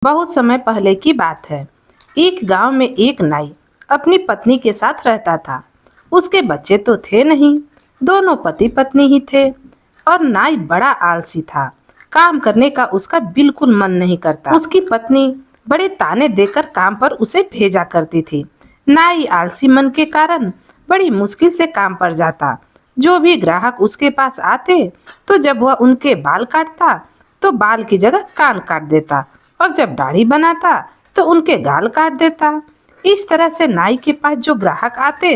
बहुत समय पहले की बात है। एक गांव में एक नाई अपनी पत्नी के साथ रहता था। उसके बच्चे तो थे नहीं, दोनों पति पत्नी ही थे। और नाई बड़ा आलसी था, काम करने का उसका बिल्कुल मन नहीं करता। उसकी पत्नी बड़े ताने देकर काम पर उसे भेजा करती थी। नाई आलसी मन के कारण बड़ी मुश्किल से काम पर जाता। जो भी ग्राहक उसके पास आते तो जब वह उनके बाल काटता तो बाल की जगह कान काट देता, और जब दाढ़ी बनाता तो उनके गाल काट देता। इस तरह से नाई के पास जो ग्राहक आते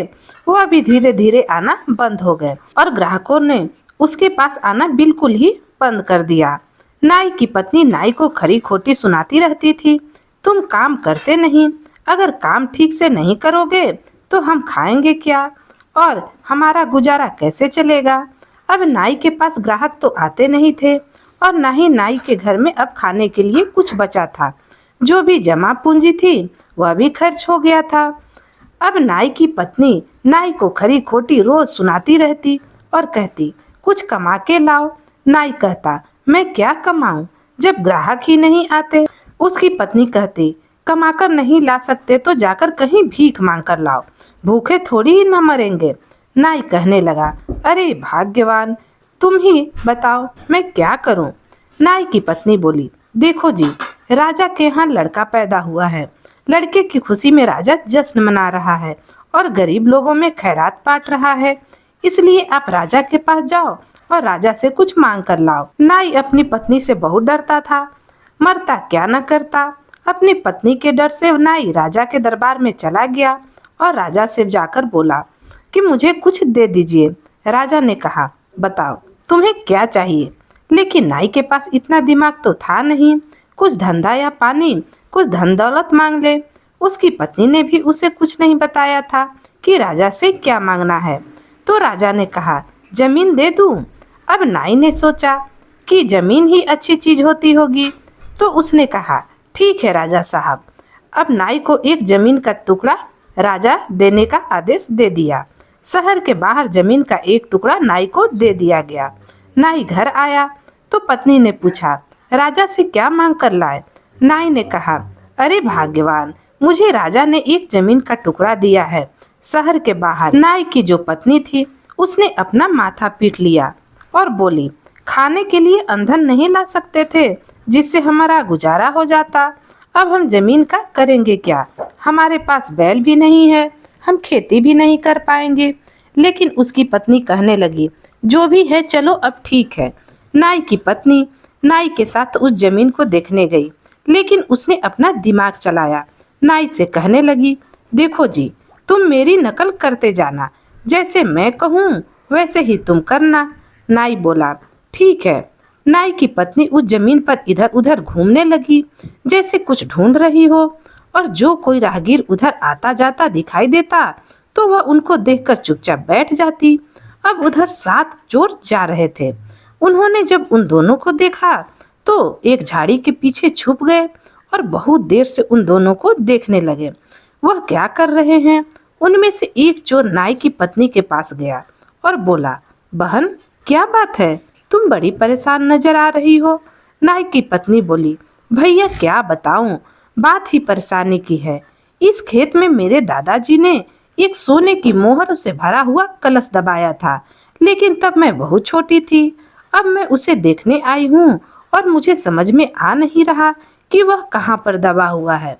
वह भी धीरे धीरे आना बंद हो गए, और ग्राहकों ने उसके पास आना बिल्कुल ही बंद कर दिया। नाई की पत्नी नाई को खरी खोटी सुनाती रहती थी। तुम काम करते नहीं, अगर काम ठीक से नहीं करोगे तो हम खाएंगे क्या, और हमारा गुजारा कैसे चलेगा। अब नाई के पास ग्राहक तो आते नहीं थे, और न ही नाई के घर में अब खाने के लिए कुछ बचा था। जो भी जमा पूंजी थी वह भी खर्च हो गया था। अब नाई की पत्नी नाई को खरी खोटी रोज सुनाती रहती और कहती, कुछ कमा के लाओ। नाई कहता, मैं क्या कमाऊं जब ग्राहक ही नहीं आते। उसकी पत्नी कहती, कमाकर नहीं ला सकते तो जाकर कहीं भीख मांग कर लाओ, भूखे थोड़ी ही न मरेंगे। नाई कहने लगा, अरे भाग्यवान, तुम ही बताओ मैं क्या करूं। नाई की पत्नी बोली, देखो जी, राजा के यहाँ लड़का पैदा हुआ है। लड़के की खुशी में राजा जश्न मना रहा है और गरीब लोगों में खैरात बांट रहा है। इसलिए आप राजा के पास जाओ और राजा से कुछ मांग कर लाओ। नाई अपनी पत्नी से बहुत डरता था, मरता क्या न करता। अपनी पत्नी के डर से नाई राजा के दरबार में चला गया और राजा से जाकर बोला कि मुझे कुछ दे दीजिए। राजा ने कहा, बताओ तुम्हें क्या चाहिए। लेकिन नाई के पास इतना दिमाग तो था नहीं, कुछ धंधा या पानी, कुछ धन दौलत मांग ले। उसकी पत्नी ने भी उसे कुछ नहीं बताया था कि राजा से क्या मांगना है। तो राजा ने कहा, जमीन दे दूं। अब नाई ने सोचा कि जमीन ही अच्छी चीज होती होगी, तो उसने कहा, ठीक है राजा साहब। अब नाई को एक जमीन का टुकड़ा राजा देने का आदेश दे दिया। शहर के बाहर जमीन का एक टुकड़ा नाई को दे दिया गया। नाई घर आया तो पत्नी ने पूछा, राजा से क्या मांग कर लाए। नाई ने कहा, अरे भाग्यवान, मुझे राजा ने एक जमीन का टुकड़ा दिया है शहर के बाहर। नाई की जो पत्नी थी उसने अपना माथा पीट लिया और बोली, खाने के लिए ईंधन नहीं ला सकते थे जिससे हमारा गुजारा हो जाता। अब हम जमीन का करेंगे क्या, हमारे पास बैल भी नहीं है, हम खेती भी नहीं कर पाएंगे। लेकिन उसकी पत्नी कहने लगी, जो भी है चलो अब ठीक है। नाई की पत्नी नाई के साथ उस जमीन को देखने गई, लेकिन उसने अपना दिमाग चलाया। नाई से कहने लगी, देखो जी, तुम मेरी नकल करते जाना, जैसे मैं कहूँ वैसे ही तुम करना। नाई बोला, ठीक है। नाई की पत्नी उस जमीन पर इधर उधर घूमने लगी जैसे कुछ ढूंढ रही हो, और जो कोई राहगीर उधर आता जाता दिखाई देता तो वह उनको देखकर चुपचाप बैठ जाती। अब उधर 7 चोर जा रहे थे। उन्होंने जब उन दोनों को देखा तो एक झाड़ी के पीछे छुप गए और बहुत देर से उन दोनों को देखने लगे, वह क्या कर रहे हैं। उनमें से एक चोर नाई की पत्नी के पास गया और बोला, बहन क्या बात है, तुम बड़ी परेशान नजर आ रही हो। नाई की पत्नी बोली, भैया क्या बताऊं, बात ही परेशानी की है। इस खेत में मेरे दादाजी ने एक सोने की मोहर से भरा हुआ कलश दबाया था, लेकिन तब मैं बहुत छोटी थी। अब मैं उसे देखने आई हूँ और मुझे समझ में आ नहीं रहा कि वह कहाँ पर दबा हुआ है।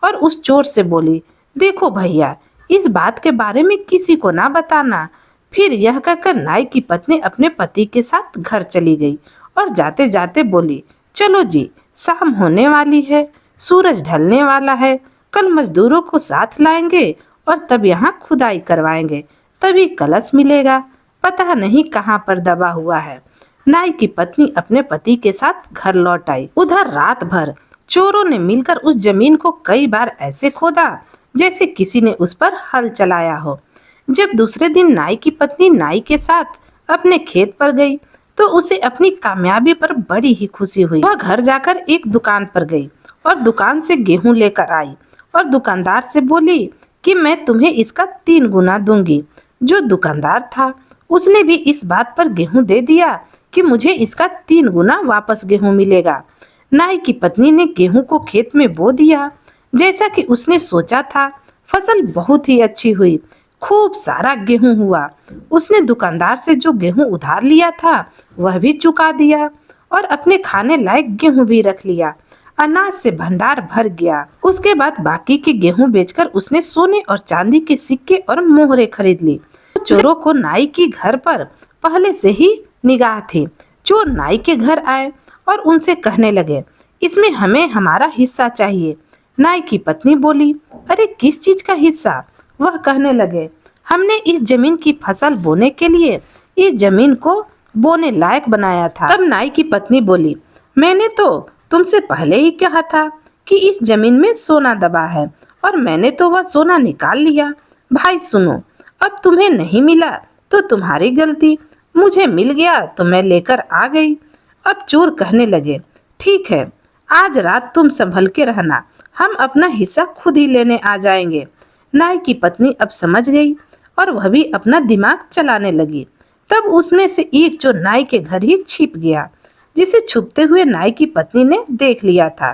और उस चोर से बोली, देखो भैया, इस बात के बारे में किसी को ना बताना। फिर यह कहकर नाई की पत्नी अपने पति के साथ घर चली गई और जाते जाते बोली, चलो जी, शाम होने वाली है, सूरज ढलने वाला है, कल मजदूरों को साथ लाएंगे और तब यहाँ खुदाई करवाएंगे, तभी कलश मिलेगा। पता नहीं कहाँ पर दबा हुआ है। नाई की पत्नी अपने पति के साथ घर लौट आई। उधर रात भर चोरों ने मिलकर उस जमीन को कई बार ऐसे खोदा जैसे किसी ने उस पर हल चलाया हो। जब दूसरे दिन नाई की पत्नी नाई के साथ अपने खेत पर गई तो उसे अपनी कामयाबी पर बड़ी ही खुशी हुई। वह घर जाकर एक दुकान पर गई और दुकान से गेहूं लेकर आई और दुकानदार से बोली कि मैं तुम्हें इसका 3 गुना दूंगी। जो दुकानदार था उसने भी इस बात पर गेहूं दे दिया कि मुझे इसका 3 गुना वापस गेहूं मिलेगा। नाई की पत्नी ने गेहूं को खेत में बो दिया। जैसा कि उसने सोचा था, फसल बहुत ही अच्छी हुई। खूब सारा गेहूं हुआ। उसने दुकानदार से जो गेहूं उधार लिया था वह भी चुका दिया और अपने खाने लायक गेहूं भी रख लिया। अनाज से भंडार भर गया। उसके बाद बाकी के गेहूं बेचकर उसने सोने और चांदी के सिक्के और मोहरे खरीद ली। चोरों को नाई की घर पर पहले से ही निगाह थी। चोर नाई के घर आए और उनसे कहने लगे, इसमें हमें हमारा हिस्सा चाहिए। नाई की पत्नी बोली, अरे किस चीज का हिस्सा? वह कहने लगे, हमने इस जमीन की फसल बोने के लिए इस जमीन को बोने लायक बनाया था। तब नाई की पत्नी बोली, मैंने तो तुमसे पहले ही कहा था कि इस जमीन में सोना दबा है और मैंने तो वह सोना निकाल लिया। भाई सुनो, अब तुम्हें नहीं मिला तो तुम्हारी गलती, मुझे मिल गया तो मैं लेकर आ गई। अब चोर कहने लगे, ठीक है, आज रात तुम संभल के रहना, हम अपना हिस्सा खुद ही लेने आ जाएंगे। नाई की पत्नी अब समझ गई और वह भी अपना दिमाग चलाने लगी। तब उसमें से एक चोर नाई के घर ही छिप गया, जिसे छुपते हुए नाई की पत्नी ने देख लिया था।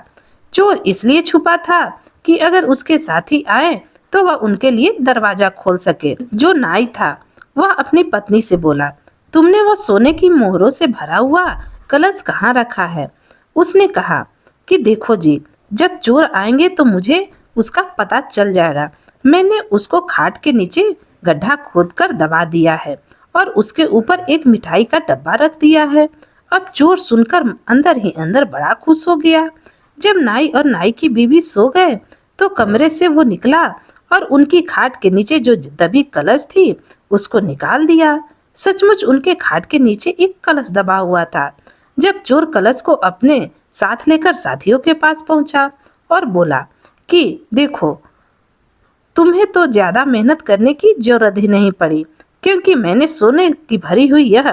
चोर इसलिए छुपा था कि अगर उसके साथी आए तो वह उनके लिए दरवाजा खोल सके। जो नाई था वह अपनी पत्नी से बोला, तुमने वह सोने की मोहरों से भरा हुआ कलश कहाँ रखा है? उसने कहा कि देखो जी, जब चोर आएंगे तो मुझे उसका पता चल जाएगा। मैंने उसको खाट के नीचे गड्ढा खोदकर दबा दिया है और उसके ऊपर एक मिठाई का डब्बा रख दिया है। अब चोर सुनकर अंदर ही अंदर बड़ा खुश हो गया। जब नाई और नाई की बीवी सो गए तो कमरे से वो निकला और उनकी खाट के नीचे जो दबी कलश थी उसको निकाल दिया। सचमुच उनके खाट के नीचे एक कलश दबा हुआ था। जब चोर कलश को अपने साथ लेकर साथियों के पास पहुंचा और बोला कि देखो, तुम्हें तो ज्यादा मेहनत करने की जरूरत ही नहीं पड़ी, क्योंकि मैंने सोने की भरी हुई यह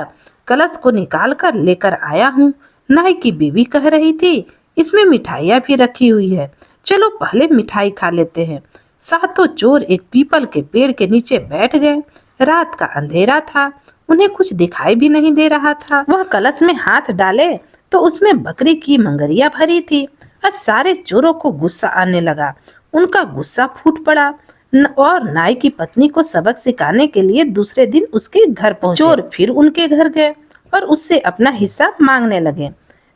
कलश को निकाल कर लेकर आया हूँ। नाई की बीवी कह रही थी, इसमें मिठाइयाँ भी रखी हुई है, चलो पहले मिठाई खा लेते हैं। सातों चोर एक पीपल के पेड़ के नीचे बैठ गए। रात का अंधेरा था, उन्हें कुछ दिखाई भी नहीं दे रहा था। वह कलश में हाथ डाले तो उसमें बकरी की मंगरिया भरी थी। अब सारे चोरों को गुस्सा आने लगा। उनका गुस्सा फूट पड़ा और नाई की पत्नी को सबक सिखाने के लिए दूसरे दिन उसके घर पहुंचे। चोर फिर उनके घर गए और उससे अपना हिस्सा मांगने लगे।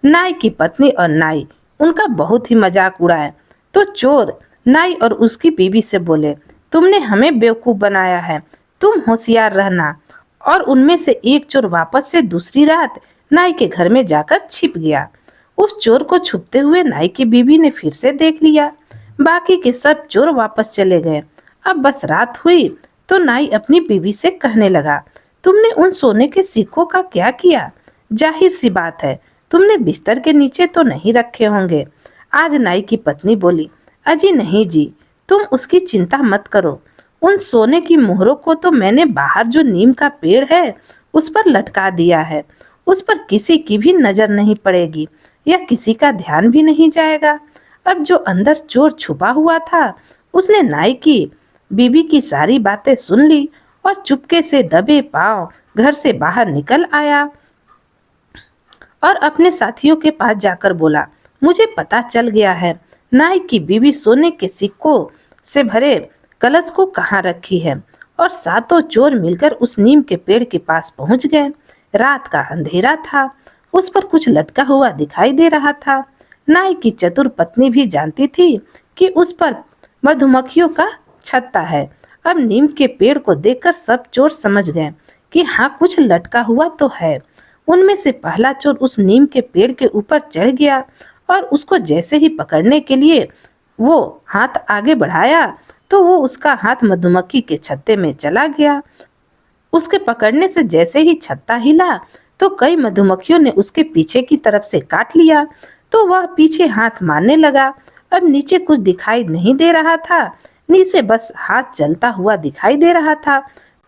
नाई की पत्नी और नाई उनका बहुत ही मजाक उड़ाया तो चोर नाई और उसकी बीवी से बोले, तुमने हमें बेवकूफ बनाया है, तुम होशियार रहना। और उनमें से एक चोर वापस से दूसरी रात नाई के घर में जाकर छिप गया। उस चोर को छुपते हुए नाई की बीवी ने फिर से देख लिया। बाकी के सब चोर वापस चले गए। अब बस रात हुई तो नाई अपनी बीवी से कहने लगा, तुमने उन सोने के सिक्कों का क्या किया? जाहिर सी बात है, तुमने बिस्तर के नीचे तो नहीं रखे होंगे। आज नाई की पत्नी बोली, अजी नहीं जी, तुम उसकी चिंता मत करो। उन सोने की मोहरों को तो मैंने बाहर जो नीम का पेड़ है उस पर लटका दिया है। उस पर किसी की भी नजर नहीं पड़ेगी या किसी का ध्यान भी नहीं जाएगा। अब जो अंदर चोर छुपा हुआ था उसने नाई की बीबी की सारी बातें सुन ली और चुपके से दबे पांव घर से बाहर निकल आया और अपने साथियों के पास जाकर बोला, मुझे पता चल गया है नाई की बीबी सोने के सिक्कों से भरे कलश को कहाँ रखी है। और सातों चोर मिलकर उस नीम के पेड़ के पास पहुंच गए। रात का अंधेरा था, उस पर कुछ लटका हुआ दिखाई दे रहा था। नाई की चतुर पत्नी भी जानती थी कि उस पर मधुमक्खियों का छत्ता है। अब नीम के पेड़ को देखकर सब चोर समझ गए कि हाँ, कुछ लटका हुआ तो है। उनमें से पहला चोर उस नीम के पेड़ के ऊपर चढ़ गया और उसको जैसे ही पकड़ने के लिए वो हाथ आगे बढ़ाया तो वो उसका हाथ मधुमक्खी के छत्ते में चला गया। उसके पकड़ने से जैसे ही छत्ता हिला तो कई मधुमक्खियों ने उसके पीछे की तरफ से काट लिया तो वह पीछे हाथ मारने लगा। अब नीचे कुछ दिखाई नहीं दे रहा था, नीचे बस हाथ चलता हुआ दिखाई दे रहा था।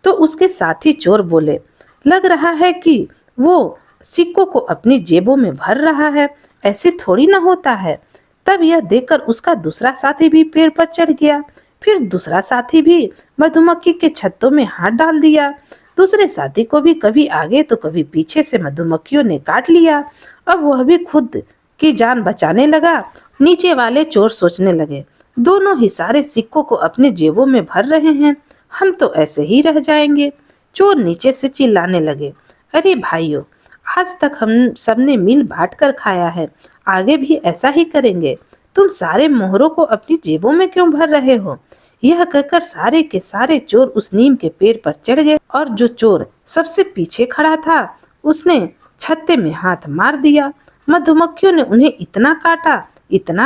तो उसके साथी चोर बोले, लग रहा है कि वो सिक्कों को अपनी जेबों में भर रहा है, ऐसे थोड़ी ना होता है। तब यह देखकर उसका दूसरा साथी भी पेड़ पर चढ़ गया। फिर दूसरा साथी भी मधुमक्खी के छत्तों में हाथ डाल दिया। दूसरे साथी को भी कभी आगे तो कभी पीछे से मधुमक्खियों ने काट लिया। अब वह भी खुद की जान बचाने लगा। नीचे वाले चोर सोचने लगे, दोनों ही सारे सिक्कों को अपने जेबों में भर रहे हैं, हम तो ऐसे ही रह जाएंगे। चोर नीचे से चिल्लाने लगे, अरे भाइयों, आज तक हम सबने मिल बांट कर खाया है, आगे भी ऐसा ही करेंगे। तुम सारे मोहरों को अपनी जेबों में क्यों भर रहे हो? यह कहकर सारे के सारे चोर उस नीम के पेड़ पर चढ़ गए और जो चोर सबसे पीछे खड़ा था उसने छत्ते में हाथ मार दिया। मधुमक्खियों ने उन्हें इतना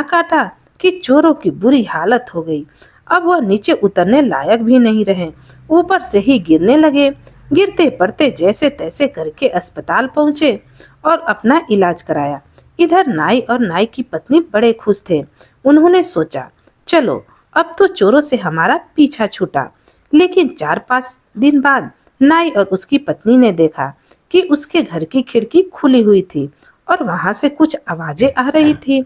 काटा कि चोरों की बुरी हालत हो गई। अब वह नीचे उतरने लायक भी नहीं रहे, ऊपर से ही गिरने लगे। गिरते पड़ते जैसे तैसे करके अस्पताल पहुंचे और अपना इलाज कराया। इधर नाई और नाई की पत्नी बड़े खुश थे। उन्होंने सोचा, चलो अब तो चोरों से हमारा पीछा छूटा। लेकिन 4-5 दिन बाद नाई और उसकी पत्नी ने देखा कि उसके घर की खिड़की खुली हुई थी और वहां से कुछ आवाजें आ रही थी।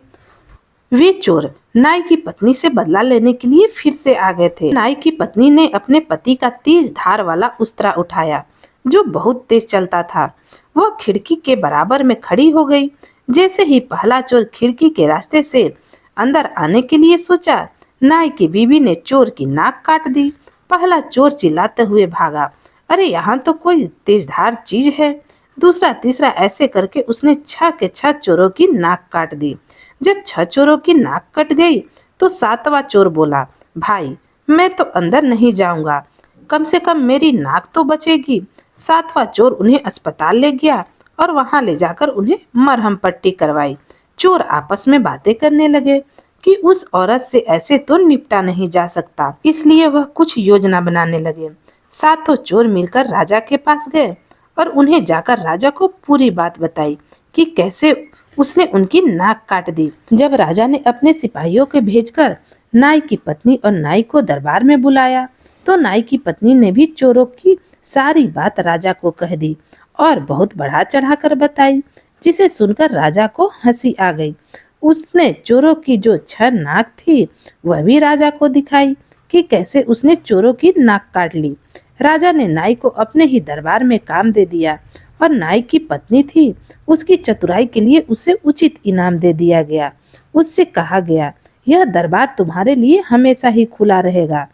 वे चोर नाई की पत्नी से बदला लेने के लिए फिर से आ गए थे। नाई की पत्नी ने अपने पति का तेज धार वाला उस्तरा उठाया जो बहुत तेज चलता था। वह खिड़की के बराबर में खड़ी हो गई। जैसे ही पहला चोर खिड़की के रास्ते से अंदर आने के लिए सोचा, नाई की बीवी ने चोर की नाक काट दी। पहला चोर चिल्लाते हुए भागा, अरे यहाँ तो कोई तेजधार चीज है। दूसरा तीसरा ऐसे करके उसने 6 के 6 चोरों की नाक काट दी। जब 6 चोरों की नाक कट गई तो 7वां चोर बोला, भाई मैं तो अंदर नहीं जाऊंगा, कम से कम मेरी नाक तो बचेगी। 7वां चोर उन्हें अस्पताल ले गया और वहां ले जाकर उन्हें मरहम पट्टी करवाई। चोर आपस में बातें करने लगे कि उस औरत से ऐसे तो निपटा नहीं जा सकता, इसलिए वह कुछ योजना बनाने लगे। 7 चोर मिलकर राजा के पास गए और उन्हें जाकर राजा को पूरी बात बताई कि कैसे उसने उनकी नाक काट दी। जब राजा ने अपने सिपाहियों के भेजकर नाई की पत्नी और नाई को दरबार में बुलाया तो नाई की पत्नी ने भी चोरों की सारी बात राजा को कह दी और बहुत बढ़ा चढ़ाकर बताई, जिसे सुनकर राजा को हंसी आ गई। उसने चोरों की जो 6 नाक थी वह भी राजा को दिखाई कि कैसे उसने चोरों की नाक काट ली। राजा ने नाई को अपने ही दरबार में काम दे दिया और नाई की पत्नी थी, उसकी चतुराई के लिए उसे उचित इनाम दे दिया गया। उससे कहा गया, यह दरबार तुम्हारे लिए हमेशा ही खुला रहेगा।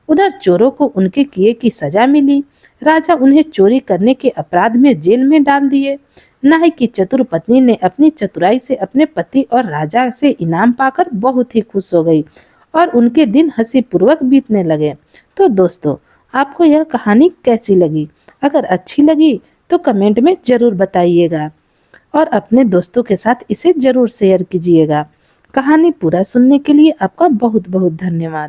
उधर चोरों को उनके किए की सजा मिली। राजा उन्हें चोरी करने के अपराध में जेल में डाल दिए। नाई की चतुर पत्नी ने अपनी चतुराई से अपने पति और राजा से इनाम पाकर बहुत ही खुश हो गई और उनके दिन हंसी पूर्वक बीतने लगे। तो दोस्तों, आपको यह कहानी कैसी लगी? अगर अच्छी लगी तो कमेंट में जरूर बताइएगा और अपने दोस्तों के साथ इसे जरूर शेयर कीजिएगा। कहानी पूरा सुनने के लिए आपका बहुत बहुत धन्यवाद।